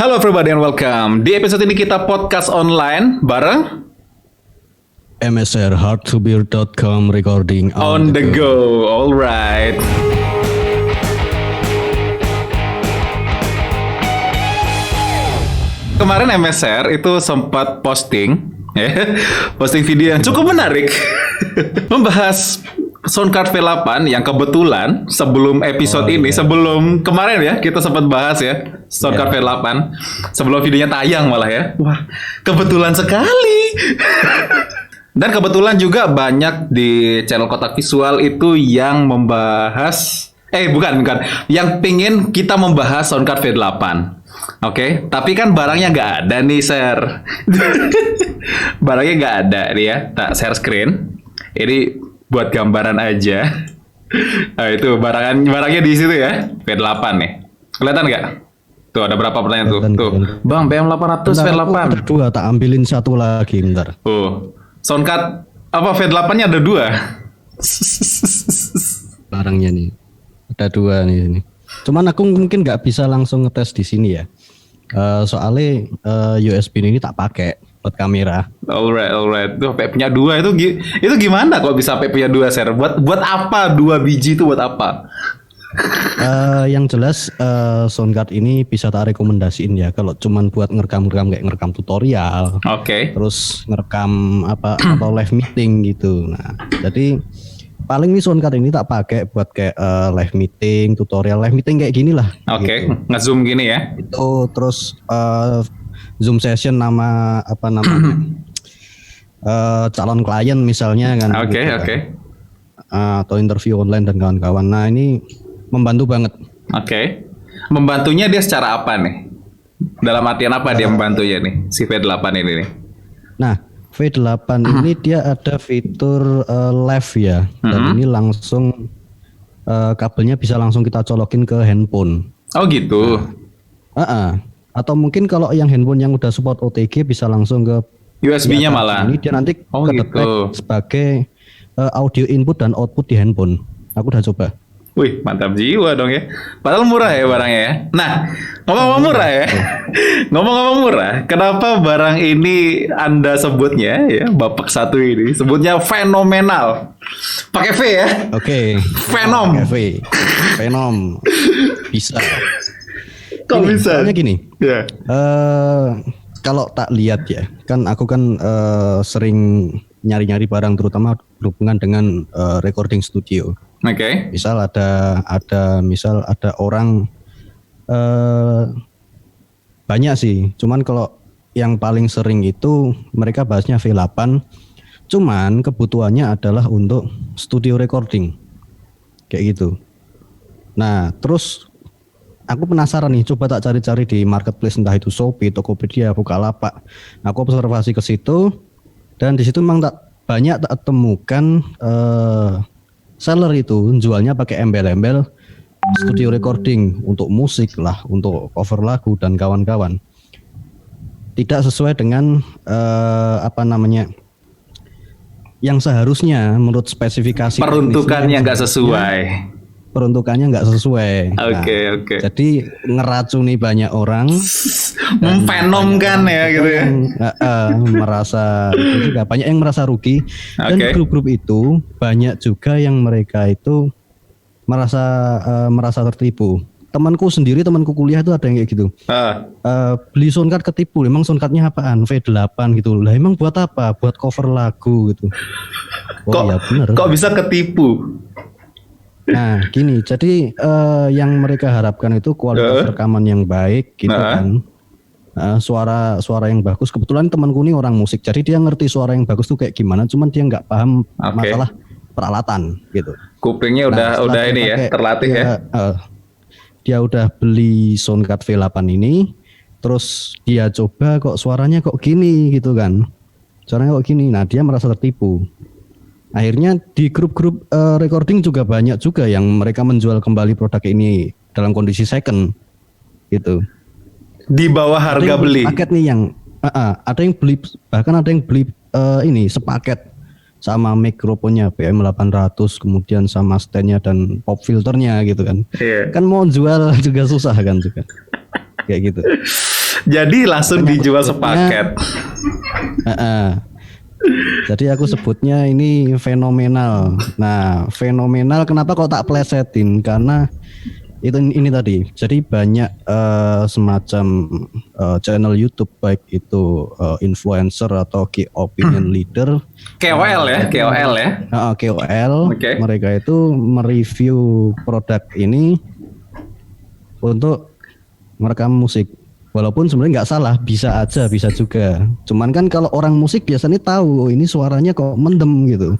Hello everybody and welcome. Di episode ini kita podcast online bareng MSR hardtobeer.com recording on the go. Alright. Kemarin MSR itu sempat posting video yang cukup menarik membahas Soundcard V8 yang kebetulan sebelum episode ini, sebelum kemarin ya kita sempat bahas ya Soundcard V8 sebelum videonya tayang malah ya. Wah, kebetulan sekali. Dan kebetulan juga banyak di channel Kotak Visual itu yang membahas bukan yang pingin kita membahas Soundcard V8. Oke, tapi kan barangnya nggak ada nih, share. Barangnya nggak ada nih ya. Tak share screen. Ini buat gambaran aja. Nah, itu barangnya di situ ya. V8 nih. Kelihatan nggak? Tuh ada berapa pertanyaan tuh? Tuh. Bang, BM800 V8. Ada dua, tak ambilin satu lagi bentar. Soundcard apa V8-nya ada dua. Barangnya nih. Ada dua nih ini. Cuman aku mungkin nggak bisa langsung ngetes di sini ya. Soalnya USB ini tak pakai buat kamera. Alright. Tuh sampai punya dua itu gimana kalau bisa sampai punya dua, share? Buat apa dua biji itu buat apa? Yang jelas Soundcard ini bisa tak rekomendasiin ya kalau cuman buat ngerekam kayak ngerekam tutorial. Oke. Terus ngerekam atau live meeting gitu. Nah, jadi paling nih Soundcard ini tak pakai buat kayak live meeting, tutorial live meeting kayak gini lah. Oke, gitu. nge-zoom gini ya. Itu terus Zoom session nama calon klien misalnya kan. Oke. Atau interview online dan kawan-kawan. Nah, ini membantu banget. Oke. Membantunya dia secara apa nih? Dalam artian apa dia membantunya nih, si V8 ini nih? Nah, V8 ini dia ada fitur live ya. Dan ini langsung kabelnya bisa langsung kita colokin ke handphone. Oh gitu. Atau mungkin kalau yang handphone yang udah support OTG bisa langsung ke USB-nya malah. Ini dia nanti gitu. Sebagai audio input dan output di handphone. Aku udah coba. Wih, mantap jiwa dong ya. Padahal murah ya barangnya ya. Nah, ngomong-ngomong murah ya. Ngomong-ngomong murah, kenapa barang ini Anda sebutnya ya, Bapak satu ini sebutnya fenomenal. Pakai V ya? Oke. Venom. Pakai V. Venom. Bisa. Kok bisa? Soalnya gini. Ya. Kalau tak lihat ya, kan aku kan sering nyari-nyari barang terutama berhubungan dengan recording studio. Oke. Misal ada orang banyak sih. Cuman kalau yang paling sering itu mereka bahasnya V8. Cuman kebutuhannya adalah untuk studio recording. Kayak gitu. Nah, terus aku penasaran nih, coba tak cari-cari di marketplace, entah itu Shopee, Tokopedia, Bukalapak. Aku observasi ke situ dan di situ memang banyak tak temukan seller itu jualnya pakai embel-embel studio recording untuk musik lah, untuk cover lagu dan kawan-kawan. Tidak sesuai dengan yang seharusnya menurut spesifikasi. Peruntukannya nggak sesuai. Oke. Jadi ngeracuni banyak orang. Memfenomkan ya gitu ya. Merasa itu juga banyak yang merasa rugi. Dan grup-grup itu banyak juga yang mereka itu merasa tertipu. Temanku kuliah itu ada yang kayak gitu. Beli soundcard ketipu. Emang soundcardnya apaan? V8 gitu. Lah emang buat apa? Buat cover lagu gitu. Ya bener. Kok bisa ketipu? Nah gini, jadi yang mereka harapkan itu kualitas rekaman yang baik gitu kan. Suara yang bagus. Kebetulan temanku ini orang musik, jadi dia ngerti suara yang bagus tuh kayak gimana. Cuman dia nggak paham masalah peralatan gitu. Kupingnya udah ini ya, terlatih ya. Dia udah beli Soundcard V8 ini, terus dia coba kok suaranya kok gini gitu kan. Suaranya kok gini. Nah dia merasa tertipu. Akhirnya di grup-grup recording juga banyak juga yang mereka menjual kembali produk ini dalam kondisi second gitu. Di bawah harga beli. Paket nih yang ada yang beli, bahkan ada yang beli ini sepaket sama mikrofonnya BM800, kemudian sama standnya dan pop filternya gitu kan. Iya. Kan mau jual juga susah kan juga. Kayak gitu. Jadi langsung Makanya aku dijual sebutnya- sepaket. Jadi aku sebutnya ini fenomenal. Nah, fenomenal kenapa kok tak plesetin? Karena ini tadi. Jadi banyak semacam channel YouTube baik itu influencer atau key opinion leader, KOL ya, KOL ya. KOL. Oke. Mereka itu mereview produk ini untuk merekam musik. Walaupun sebenarnya nggak salah, bisa aja, bisa juga. Cuman kan kalau orang musik biasanya tahu, oh ini suaranya kok mendem gitu.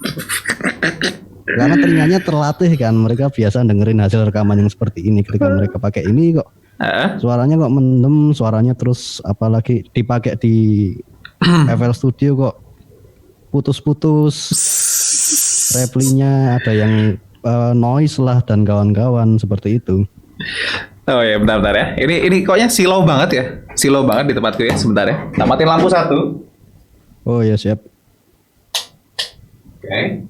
Karena telinganya terlatih kan, mereka biasa dengerin hasil rekaman yang seperti ini. Ketika mereka pakai ini kok suaranya kok mendem, suaranya terus apalagi dipakai di FL Studio kok putus-putus, replinya ada yang noise lah dan kawan-kawan seperti itu. Oh ya, bentar ya. Ini koknya silau banget ya. Silau banget di tempatku ya, sebentar ya. Tamatin lampu satu. Oh ya siap. Oke.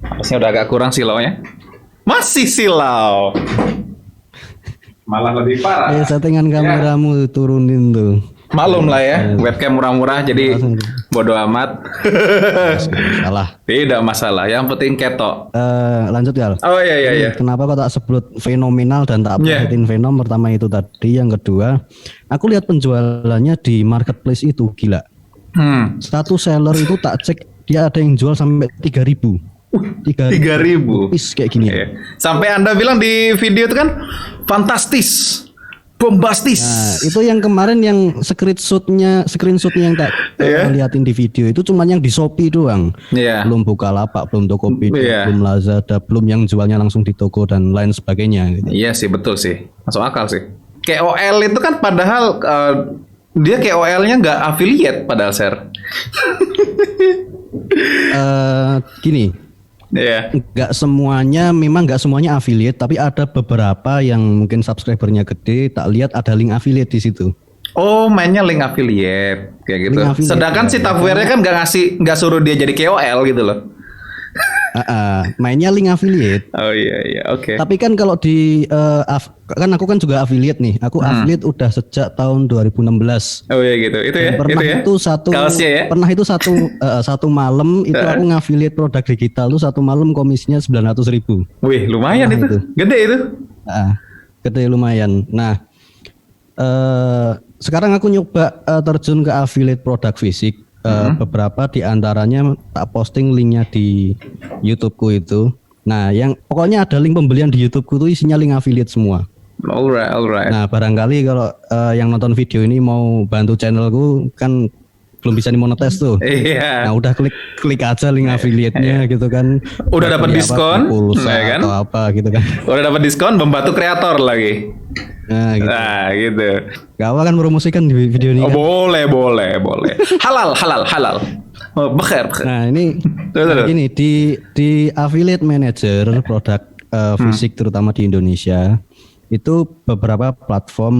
Harusnya udah agak kurang silaunya. Masih silau. Malah lebih parah. Settingan kameramu turunin tuh. Malum lah ya, webcam murah-murah jadi bodo amat. Salah. Tidak masalah, yang penting ketok. Lanjut ya. Oh iya. Kenapa kok tak sebut fenomenal dan tak plesetin Venom? Pertama itu tadi, yang kedua, aku lihat penjualannya di marketplace itu gila. Satu seller itu tak cek dia ada yang jual sampai 3.000. 3.000 piece kayak gini. Iya. Sampai Anda bilang di video itu kan fantastis, bombastis. Nah, itu yang kemarin yang screenshotnya yang tak liatin di video itu cuma yang di Shopee doang. Iya. Belum Bukalapak, belum Tokopedia, Iya. belum Lazada, belum yang jualnya langsung di toko dan lain sebagainya. Gitu. Iya sih, betul sih, masuk akal sih. KOL itu kan padahal dia KOL-nya nggak affiliate padahal share. Gini. Iya. Memang nggak semuanya affiliate, tapi ada beberapa yang mungkin subscribernya gede, tak lihat ada link affiliate di situ. Oh, mainnya link affiliate kayak gitu. Link affiliate, Sedangkan si Tafware-nya kan nggak suruh dia jadi KOL gitu loh. Mainnya link affiliate. Oh iya, oke. Tapi kan kalau di kan aku kan juga affiliate nih. Aku affiliate udah sejak tahun 2016. Oh iya gitu. Itu ya. Pernah itu ya. Pernah itu satu malam itu aku ngafiliate produk digital tuh satu malam komisinya 900.000. Wih, lumayan itu. Gede itu. Gede lumayan. Nah, sekarang aku nyoba terjun ke affiliate produk fisik. Beberapa di antaranya tak posting linknya di YouTubeku itu. Nah, yang pokoknya ada link pembelian di YouTubeku itu isinya link affiliate semua. Alright. Nah, barangkali kalau yang nonton video ini mau bantu channelku kan belum bisa dimonetis tuh. Iya. Nah, udah klik aja link affiliate-nya gitu kan. Udah dapat diskon, pulsa ya kan? atau apa gitu kan. Udah dapat diskon, membantu kreator lagi. Nah, gitu. Gak apa kan promosikan di video ini. Oh, Kan? boleh. Halal. Oh, bekher. Nah, ini Betul. gini di affiliate manager produk fisik terutama di Indonesia itu beberapa platform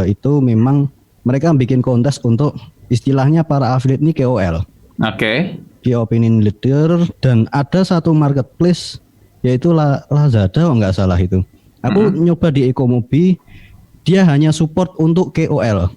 itu memang mereka bikin kontes untuk istilahnya para affiliate ini KOL. Oke. Key opinion leader, dan ada satu marketplace yaitu Lazada kalau nggak salah itu. Aku nyoba di Ekomobi, dia hanya support untuk KOL.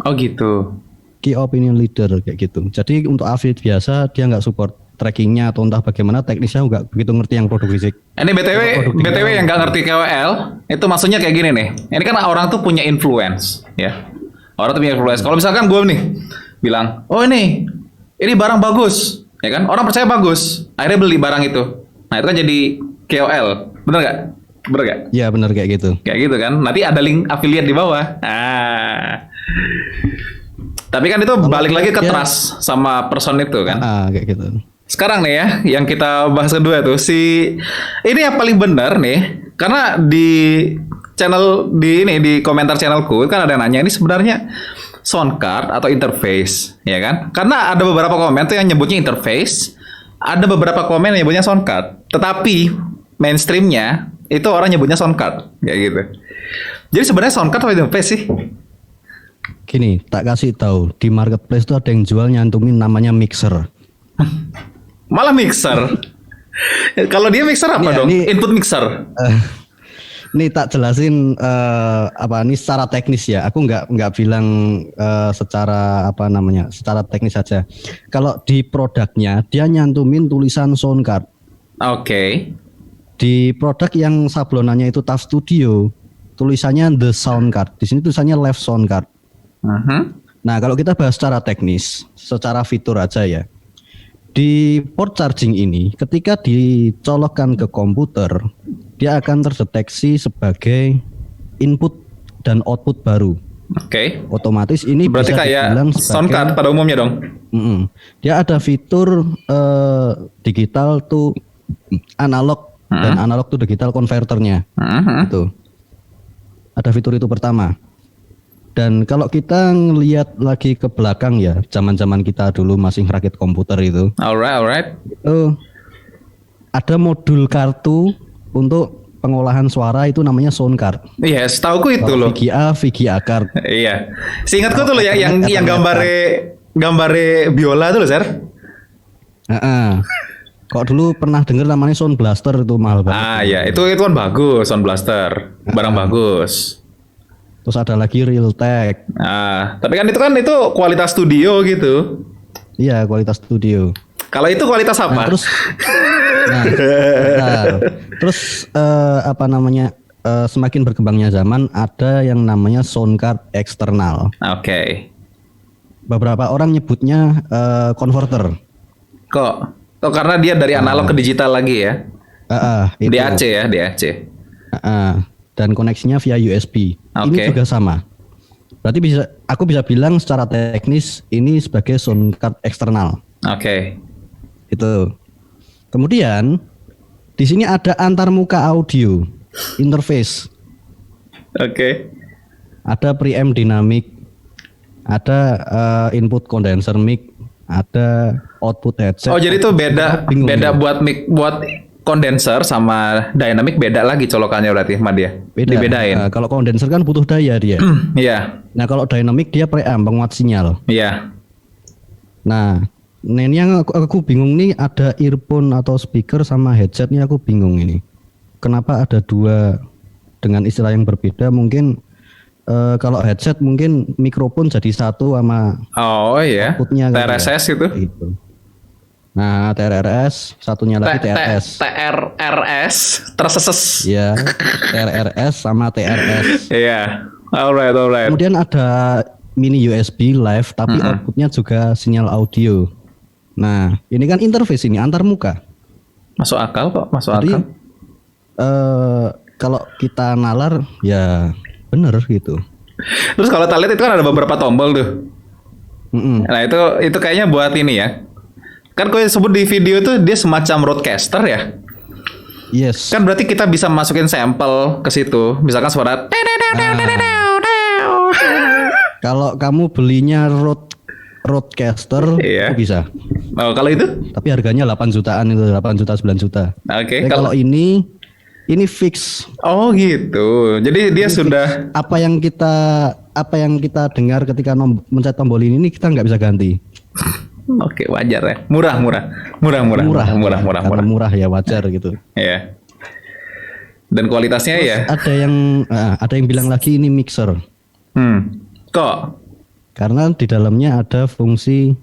Oh gitu. Key opinion leader kayak gitu. Jadi untuk affiliate biasa dia nggak support trackingnya atau entah bagaimana teknisnya nggak begitu ngerti yang produk fisik. Ini BTW yang nggak ngerti KOL, itu maksudnya kayak gini nih. Ini kan orang tuh punya influence, ya. Orang tuh punya influence. Kalau misalkan gue nih bilang, oh ini barang bagus, ya kan? Orang percaya bagus, akhirnya beli barang itu. Nah itu kan jadi KOL, bener nggak? Ya benar kayak gitu. Kayak gitu kan? Nanti ada link affiliate di bawah. Tapi kan itu balik lagi ke trust sama person itu kan? Kayak gitu. Sekarang nih ya, yang kita bahas kedua tuh ini yang paling benar nih, karena di channel di komentar channelku kan ada yang nanya ini sebenarnya sound card atau interface, ya kan? Karena ada beberapa komen tuh yang nyebutnya interface, ada beberapa komen yang nyebutnya sound card, tetapi mainstreamnya itu orang nyebutnya sound card, kayak gitu. Jadi sebenarnya sound card atau interface sih? Gini, tak kasih tahu di marketplace itu ada yang jual nyantumin namanya mixer. Malah mixer. Kalau dia mixer apa Iya, dong? Input mixer. Nih tak jelasin ini secara teknis ya. Aku nggak bilang secara secara teknis saja. Kalau di produknya dia nyantumin tulisan sound card. Oke. Di produk yang sablonannya itu TAF Studio, tulisannya the sound card. Di sini tulisannya left sound card. Nah, kalau kita bahas secara teknis, secara fitur aja ya. Di port charging ini, ketika dicolokkan ke komputer, dia akan terdeteksi sebagai input dan output baru. Oke. Otomatis ini Berarti bisa kayak dibilang sound card pada umumnya dong. Dia ada fitur digital to analog dan analog to digital converternya. Itu. Ada fitur itu pertama. Dan kalau kita ngelihat lagi ke belakang ya, zaman-zaman kita dulu masih rakit komputer itu. Alright. Itu ada modul kartu untuk pengolahan suara itu namanya sound card. Iya, setauku itu loh. VGA card. Iya. Seingatku tuh loh ya yang gambare biola tuh loh, Sir. Kok dulu pernah dengar namanya Sound Blaster itu mahal banget. Ya, itu kan bagus, Sound Blaster. Barang bagus. Terus ada lagi Realtek. Tapi kan itu kualitas studio gitu. Iya, kualitas studio. Kalau itu kualitas apa? Terus semakin berkembangnya zaman ada yang namanya sound card eksternal. Oke. Beberapa orang nyebutnya converter. Kok karena dia dari analog ke digital lagi ya? DAC ya, DAC. Dan koneksinya via USB. Ini juga sama. Berarti aku bisa bilang secara teknis ini sebagai sound card eksternal. Oke. Itu. Kemudian di sini ada antarmuka audio interface. Oke. Ada preamp dynamic, ada input condenser mic, ada output headset. Oh, jadi itu beda buat mic, buat kondenser sama dynamic beda lagi colokannya berarti sama dia. Dibedain. Kalau kondenser kan butuh daya dia. Iya. Nah, kalau dynamic dia preamp penguat sinyal. Iya. Nah, ini yang aku bingung nih, ada earphone atau speaker sama headsetnya, aku bingung ini. Kenapa ada dua dengan istilah yang berbeda? Mungkin kalau headset mungkin mikrofon jadi satu sama outputnya TRRS itu. Gitu. Nah, TRRS, satunya lagi TRS. TRRS terseses. Iya, TRRS sama TRS. Iya. Alright. Kemudian ada mini USB live tapi outputnya juga sinyal audio. Nah, ini kan interface ini antar muka. Masuk akal kok, Jadi, akal. Kalau kita nalar ya bener gitu. Terus kalau kita lihat itu kan ada beberapa tombol tuh. Nah, itu kayaknya buat ini ya. Kan kau sebut di video itu dia semacam broadcaster ya. Yes. Kan berarti kita bisa masukin sampel ke situ. Misalkan suara. Kalau kamu belinya roadcaster itu bisa. Oh, kalau itu? Tapi harganya 8 jutaan itu, 8 juta 9 juta. Oke. Kalau ini fix. Oh gitu. Jadi dia sudah fix. Apa yang kita dengar ketika mencet tombol ini kita nggak bisa ganti. Oke, wajar ya. Murah ya, wajar gitu. Iya. Dan kualitasnya terus ya. Ada yang bilang lagi ini mixer. Kok? Karena di dalamnya ada fungsi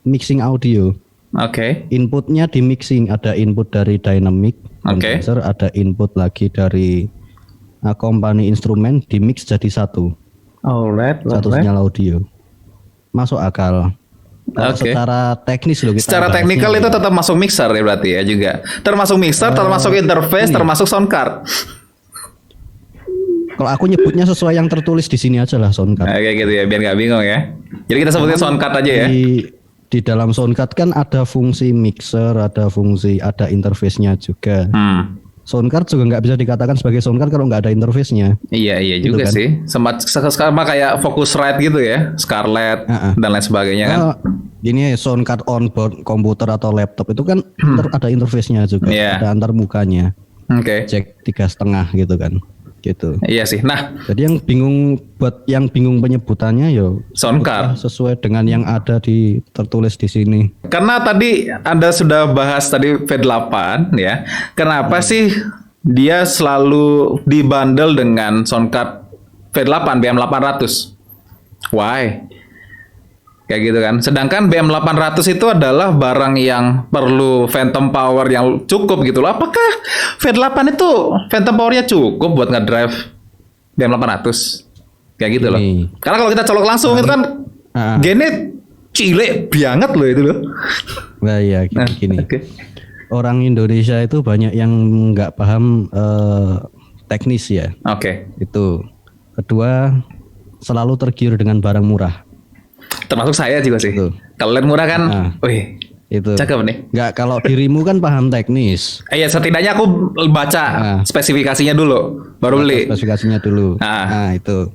mixing audio. Oke. Inputnya di mixing, ada input dari dynamic condenser, ada input lagi dari company instrumen, di mix jadi satu. Satu sinyal audio. Masuk akal. Secara teknis loh kita. Secara teknikal itu tetap masuk mixer ya berarti ya juga. Termasuk mixer, termasuk interface, termasuk sound card. Kalau aku nyebutnya sesuai yang tertulis di sini aja lah sound card. Kayak gitu ya, biar nggak bingung ya. Jadi kita sebutnya sound card aja ya. Di dalam sound card kan ada fungsi mixer, ada interface-nya juga. Sound card juga nggak bisa dikatakan sebagai sound card kalau nggak ada interface-nya. Iya gitu juga kan? Sih. Sama kayak Focusrite gitu ya, Scarlett dan lain sebagainya kan. Ini sound card on board komputer atau laptop itu kan ada interface-nya juga, ada antar mukanya. Jack 3,5 gitu kan. Gitu. Iya sih. Nah, jadi yang bingung penyebutannya sound card sesuai dengan yang ada tertulis di sini. Karena tadi Anda sudah bahas tadi V8 ya. Kenapa sih dia selalu dibundle dengan soundcard V8 BM800. Why? Kayak gitu kan. Sedangkan BM800 itu adalah barang yang perlu phantom power yang cukup gitu loh. Apakah V8 itu phantom powernya cukup buat ngedrive BM800? Kayak gitu loh. Karena kalau kita colok langsung itu kan gennya cilik banget loh itu loh. Nah ya gini. Okay. Orang Indonesia itu banyak yang nggak paham teknis ya. Oke. Itu. Kedua, selalu tergiur dengan barang murah. Termasuk saya juga sih. Kalau lihat murah kan, wih, itu. Cakep nih. Nggak, kalau dirimu kan paham teknis. Iya, setidaknya aku baca spesifikasinya dulu, baru beli. Spesifikasinya dulu. Nah itu.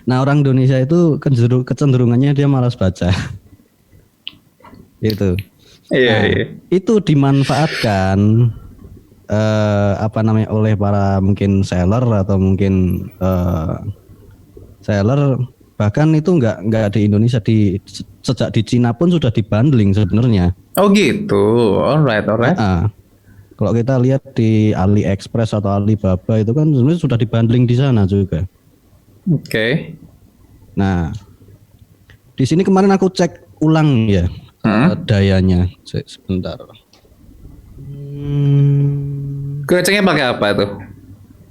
Nah orang Indonesia itu kecenderungannya dia malas baca. Itu. Iya. Itu dimanfaatkan oleh para mungkin seller atau mungkin seller, bahkan itu nggak di Indonesia, sejak di Cina pun sudah dibundling sebenarnya. Oh gitu, alright. Kalau kita lihat di AliExpress atau Alibaba itu kan sebenarnya sudah dibundling di sana juga. Oke. Nah, di sini kemarin aku cek ulang ya. Dayanya sebentar. Ceknya pakai apa itu?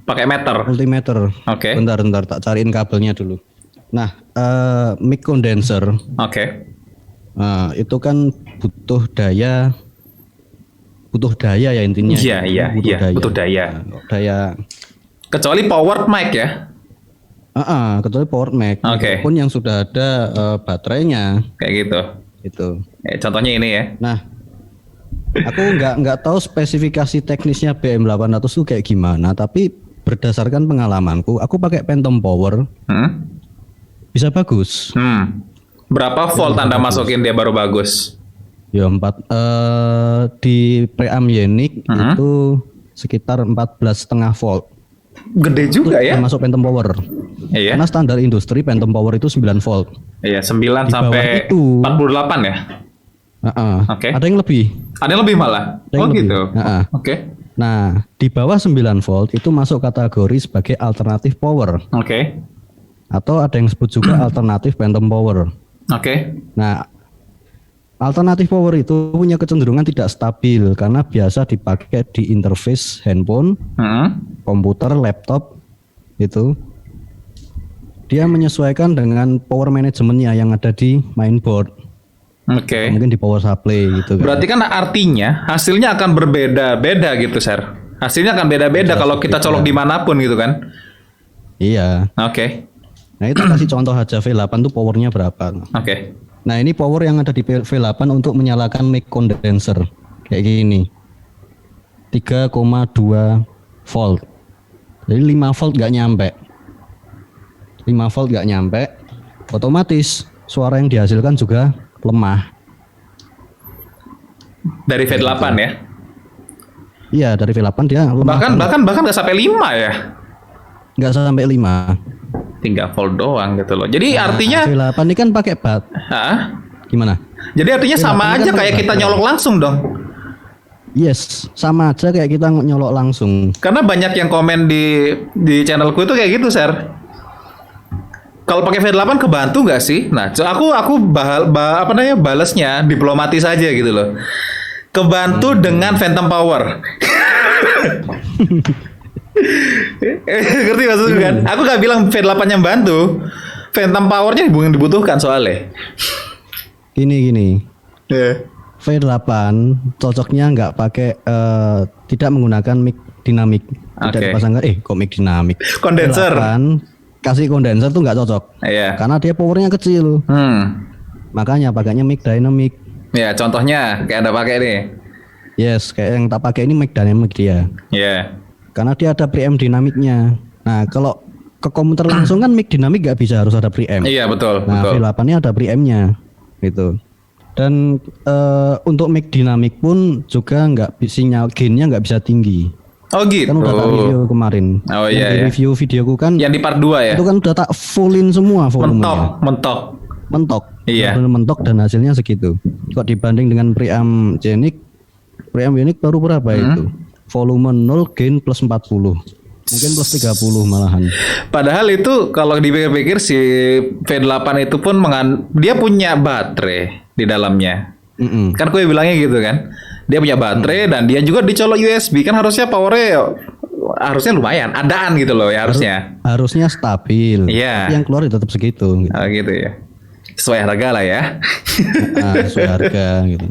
Pakai meter. Multimeter. Oke. Bentar tak cariin kabelnya dulu. Nah, mic condenser. Oke. Itu kan butuh daya ya intinya. Iya. Butuh daya. Daya. Kecuali powered mic ya. Kecuali powered mic. Oke. Pun yang sudah ada baterainya. Kayak gitu. Itu. Contohnya ini ya. Nah, aku nggak tahu spesifikasi teknisnya BM800 itu kayak gimana, tapi berdasarkan pengalamanku, aku pakai phantom power, bisa bagus. Berapa volt Anda masukin dia baru bagus? Ya 4 di preamp Yenik itu sekitar 14,5 volt. Gede juga ya? Masuk phantom power. Iya. Karena standar industri phantom power itu 9 volt. Iya, 9 sampai 48 ya. Oke. Ada yang lebih. Ada yang lebih malah. Gitu. Oke. Nah, di bawah 9 volt itu masuk kategori sebagai alternatif power. Oke. Atau ada yang disebut juga alternatif phantom power. Oke. Nah, alternatif power itu punya kecenderungan tidak stabil karena biasa dipakai di interface handphone, komputer, laptop itu. Dia menyesuaikan dengan power manajemennya yang ada di mainboard. Oke. Mungkin di power supply gitu. Berarti kan artinya hasilnya akan berbeda-beda gitu, Sir. Hasilnya akan beda-beda kalau kita colok dimanapun gitu kan? Iya. Oke. Nah itu kasih contoh aja V8 tuh powernya berapa. Oke. Nah ini power yang ada di V8 untuk menyalakan mic condenser kayak gini. 3,2 volt. Jadi 5 volt nggak nyampe. 5 volt nggak nyampe. Otomatis suara yang dihasilkan juga lemah. Dari V8 ya? Iya dari V8 dia lemah. Bahkan nggak sampai 5 ya? Nggak sampai 5. 3 volt doang gitu loh. Jadi artinya V8 ini kan pakai bat. Gimana? Jadi artinya sama aja kan kayak kita nyolok langsung dong. Yes, sama aja kayak kita nyolok langsung. Karena banyak yang komen di channelku itu kayak gitu, Sir. Kalau pakai V8 kebantu nggak sih? Nah, aku balasnya diplomatis aja gitu loh. Kebantu dengan phantom power. Ngerti maksudku kan? Aku gak bilang V8 yang bantu, phantom powernya bukan dibutuhkan soalnya. Gini. V8 cocoknya nggak pakai tidak menggunakan mic dinamik. Tidak dipasangkan kok mic dinamik. Kondenser. V8 kasih kondenser tuh nggak cocok. Iya. Karena dia powernya kecil. Makanya pakainya mic dynamic. Ya, contohnya kayak Anda pakai nih. Yes, kayak yang tak pakai ini mic dynamic dia. Iya. Karena dia ada preamp dinamiknya. Nah, kalau ke komputer langsung kan mic dinamik nggak bisa, harus ada preamp. Iya, betul. Nah, betul. V8 ini ada preampnya, gitu. Dan untuk mic dinamik pun juga nggak sinyal gainnya nggak bisa tinggi. Oh gitu. Kan udah tak review kemarin. Oh iya. Di review videoku kan. Yang di part 2 ya. Itu kan udah tak fullin semua volumenya. Mentok. Iya. Benar mentok dan hasilnya segitu. Kok dibanding dengan preamp Yenik baru berapa itu? volume 0 gain plus 40. Mungkin plus 30 malahan. Padahal itu kalau dipikir-pikir si V8 itu pun dia punya baterai di dalamnya. Kan gue bilangnya gitu kan. Dia punya baterai dan dia juga dicolok USB. Kan harusnya powernya harusnya lumayan, adaan gitu loh ya harusnya. Harusnya stabil. Iya. Yang keluar tetap segitu. Gitu. Gitu ya. Sesuai harga lah ya. Sesuai harga gitu.